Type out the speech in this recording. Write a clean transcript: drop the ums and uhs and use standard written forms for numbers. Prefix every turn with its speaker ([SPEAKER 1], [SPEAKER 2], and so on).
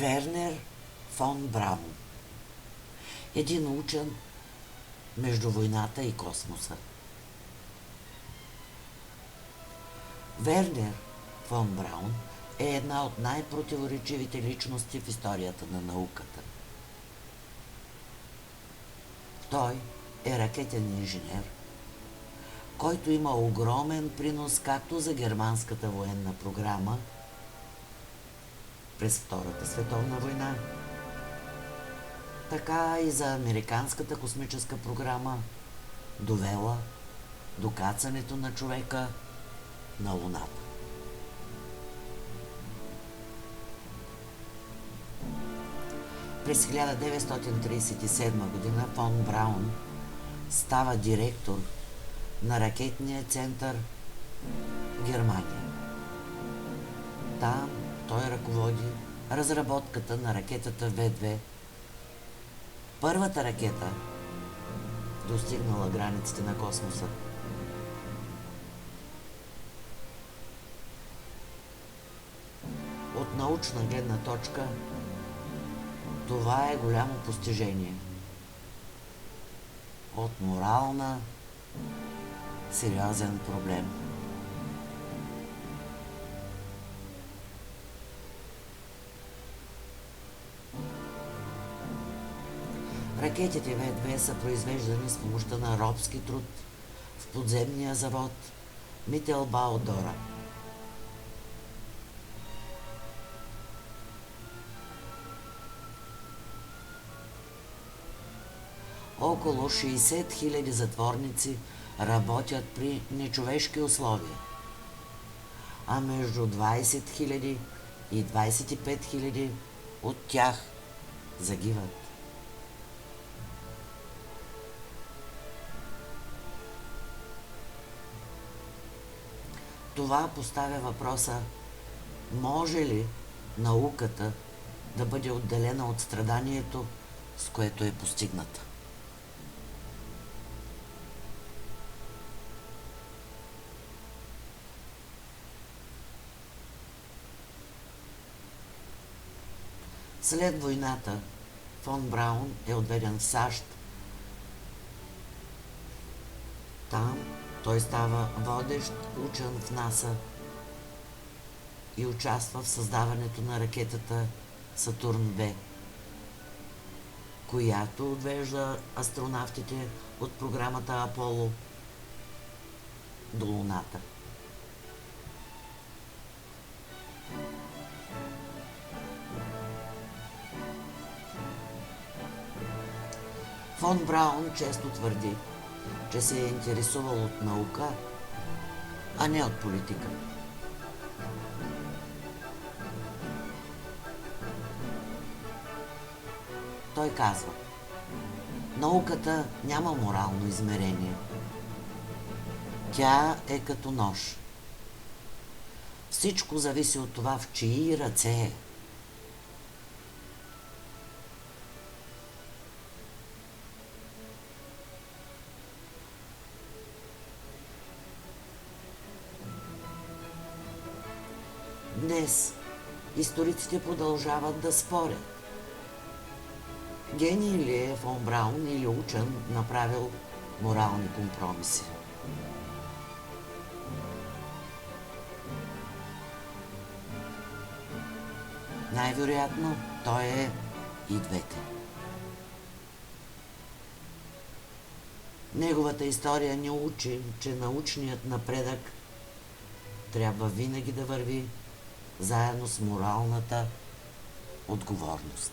[SPEAKER 1] Вернер фон Браун. Един учен между войната и космоса. Вернер фон Браун е една от най-противоречивите личности в историята на науката. Той е ракетен инженер, който има огромен принос както за германската военна програма през Втората световна война, така и за американската космическа програма, довела до кацането на човека на Луната. През 1937 година фон Браун става директор на ракетния център в Германия. Там той ръководи разработката на ракетата В2, първата ракета, достигнала границите на космоса. От научна гледна точка това е голямо постижение. От морална сериозен проблем. Ракетите В2 са произвеждани с помощта на робски труд в подземния завод Мителбау Дора. Около 60 000 затворници работят при нечовешки условия, а между 20 000 и 25 000 от тях загиват. Това поставя въпроса: може ли науката да бъде отделена от страданието, с което е постигната? След войната фон Браун е отведен в САЩ. Там той става водещ учен в НАСА и участва в създаването на ракетата Сатурн В, която отвежда астронавтите от програмата Аполо до Луната. Фон Браун често твърди, че се е интересувал от наука, а не от политика. Той казва: науката няма морално измерение. Тя е като нож. Всичко зависи от това в чии ръце е. Днес историците продължават да спорят. Гений ли е фон Браун или учен, направил морални компромиси? Най-вероятно той е и двете. Неговата история ни учи, че научният напредък трябва винаги да върви заедно с моралната отговорност.